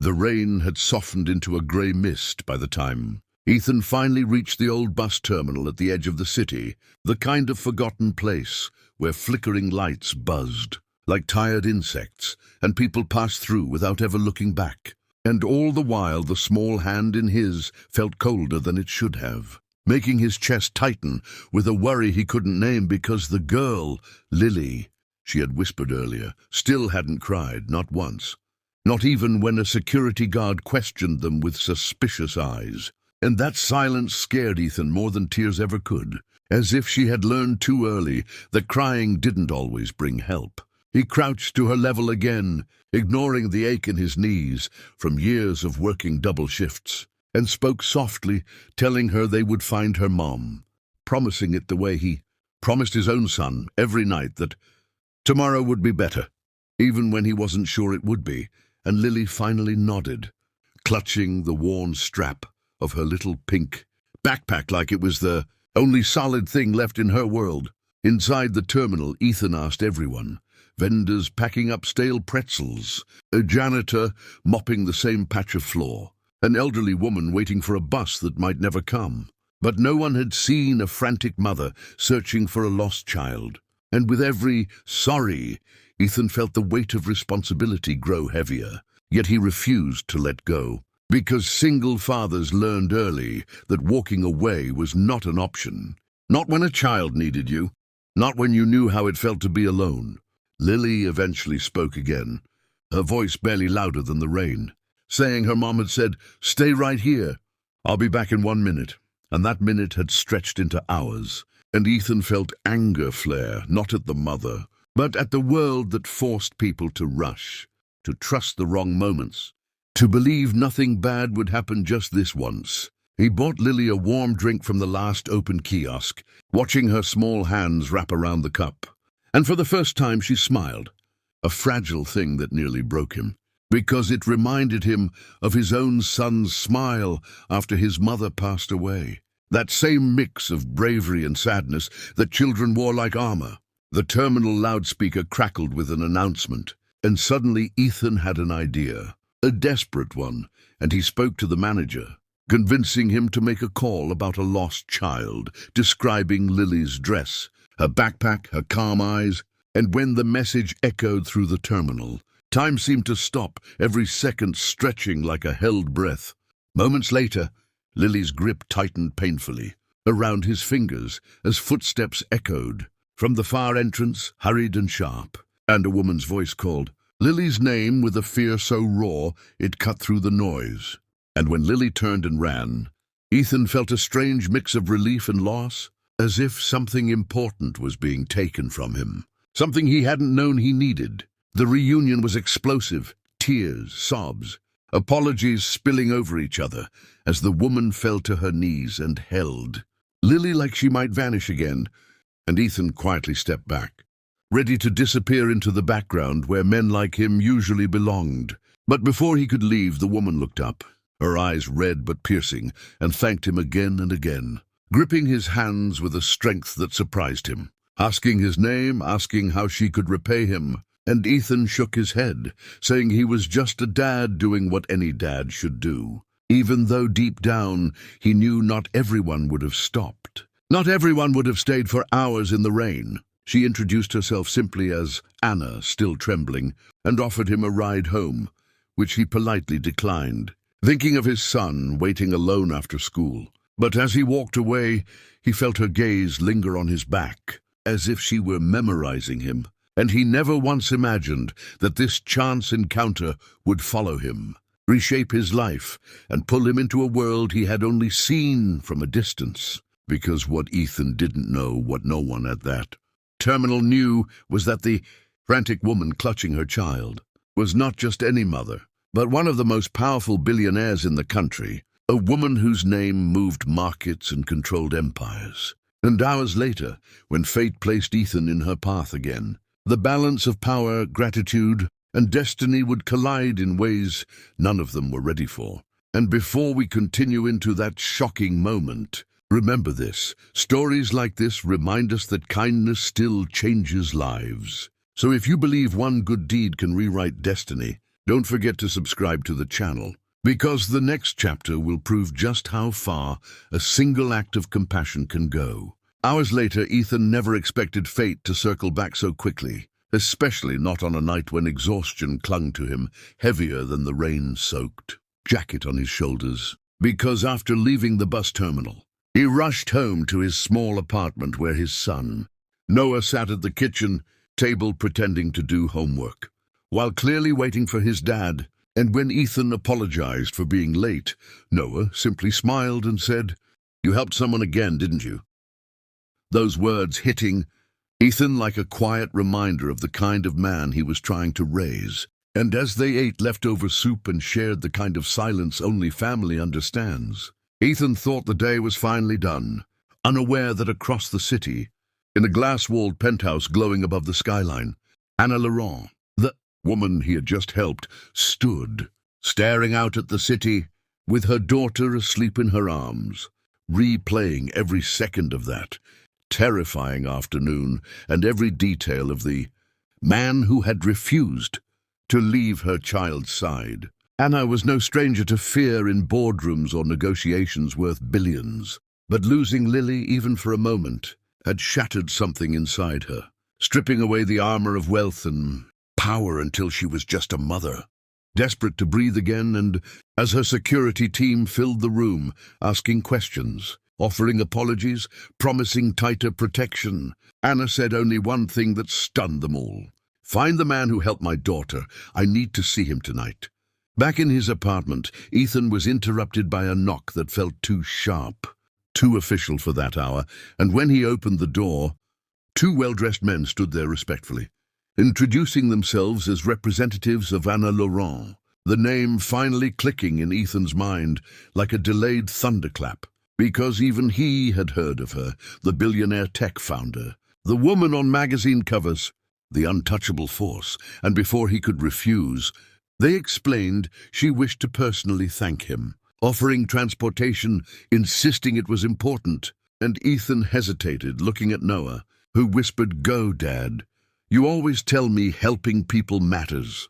The rain had softened into a grey mist by the time Ethan finally reached the old bus terminal at the edge of the city, the kind of forgotten place where flickering lights buzzed like tired insects, and people passed through without ever looking back. And all the while the small hand in his felt colder than it should have, making his chest tighten with a worry he couldn't name, because the girl, Lily, she had whispered earlier, still hadn't cried, not once. Not even when a security guard questioned them with suspicious eyes. And that silence scared Ethan more than tears ever could, as if she had learned too early that crying didn't always bring help. He crouched to her level again, ignoring the ache in his knees from years of working double shifts, and spoke softly, telling her they would find her mom, promising it the way he promised his own son every night, that tomorrow would be better, even when he wasn't sure it would be. And Lily finally nodded, clutching the worn strap of her little pink backpack like it was the only solid thing left in her world. Inside the terminal, Ethan asked everyone, vendors packing up stale pretzels, a janitor mopping the same patch of floor, an elderly woman waiting for a bus that might never come. But no one had seen a frantic mother searching for a lost child. And with every sorry, Ethan felt the weight of responsibility grow heavier, yet he refused to let go, because single fathers learned early that walking away was not an option. Not when a child needed you, not when you knew how it felt to be alone. Lily eventually spoke again, her voice barely louder than the rain, saying her mom had said, "Stay right here. I'll be back in 1 minute." And that minute had stretched into hours, and Ethan felt anger flare, not at the mother, but at the world that forced people to rush, to trust the wrong moments, to believe nothing bad would happen just this once. He bought Lily a warm drink from the last open kiosk, watching her small hands wrap around the cup. And for the first time she smiled, a fragile thing that nearly broke him, because it reminded him of his own son's smile after his mother passed away. That same mix of bravery and sadness that children wore like armor. The terminal loudspeaker crackled with an announcement, and suddenly Ethan had an idea, a desperate one, and he spoke to the manager, convincing him to make a call about a lost child, describing Lily's dress, her backpack, her calm eyes. And when the message echoed through the terminal, time seemed to stop, every second stretching like a held breath. Moments later, Lily's grip tightened painfully around his fingers as footsteps echoed from the far entrance, hurried and sharp, and a woman's voice called Lily's name with a fear so raw it cut through the noise. And when Lily turned and ran, Ethan felt a strange mix of relief and loss, as if something important was being taken from him, something he hadn't known he needed. The reunion was explosive, tears, sobs, apologies spilling over each other as the woman fell to her knees and held Lily like she might vanish again, and Ethan quietly stepped back, ready to disappear into the background where men like him usually belonged. But before he could leave, the woman looked up, her eyes red but piercing, and thanked him again and again, gripping his hands with a strength that surprised him, asking his name, asking how she could repay him. And Ethan shook his head, saying he was just a dad doing what any dad should do, even though deep down he knew not everyone would have stopped. Not everyone would have stayed for hours in the rain. She introduced herself simply as Anna, still trembling, and offered him a ride home, which he politely declined, thinking of his son waiting alone after school. But as he walked away, he felt her gaze linger on his back, as if she were memorizing him, and he never once imagined that this chance encounter would follow him, reshape his life, and pull him into a world he had only seen from a distance. Because what Ethan didn't know, what no one at that terminal knew, was that the frantic woman clutching her child was not just any mother, but one of the most powerful billionaires in the country, a woman whose name moved markets and controlled empires. And hours later, when fate placed Ethan in her path again, the balance of power, gratitude, and destiny would collide in ways none of them were ready for. And before we continue into that shocking moment, remember this: stories like this remind us that kindness still changes lives. So if you believe one good deed can rewrite destiny, Don't forget to subscribe to the channel, because the next chapter will prove just how far a single act of compassion can go. Hours later, Ethan never expected fate to circle back so quickly, especially not on a night when exhaustion clung to him, heavier than the rain-soaked jacket on his shoulders. Because after leaving the bus terminal, he rushed home to his small apartment where his son, Noah, sat at the kitchen table pretending to do homework, while clearly waiting for his dad. And when Ethan apologized for being late, Noah simply smiled and said, "You helped someone again, didn't you?" Those words hitting Ethan like a quiet reminder of the kind of man he was trying to raise. And as they ate leftover soup and shared the kind of silence only family understands, Ethan thought the day was finally done, unaware that across the city, in a glass-walled penthouse glowing above the skyline, Anna Laurent, the woman he had just helped, stood, staring out at the city, with her daughter asleep in her arms, replaying every second of that terrifying afternoon and every detail of the man who had refused to leave her child's side. Anna was no stranger to fear in boardrooms or negotiations worth billions, but losing Lily even for a moment had shattered something inside her, stripping away the armor of wealth and power until she was just a mother, desperate to breathe again. And as her security team filled the room, asking questions, offering apologies, promising tighter protection, Anna said only one thing that stunned them all. "Find the man who helped my daughter. I need to see him tonight." Back in his apartment, Ethan was interrupted by a knock that felt too sharp, too official for that hour, and when he opened the door, two well-dressed men stood there respectfully, introducing themselves as representatives of Anna Laurent, the name finally clicking in Ethan's mind like a delayed thunderclap, because even he had heard of her, the billionaire tech founder, the woman on magazine covers, the untouchable force. And before he could refuse, they explained she wished to personally thank him, offering transportation, insisting it was important. And Ethan hesitated, looking at Noah, who whispered, "Go, Dad. You always tell me helping people matters."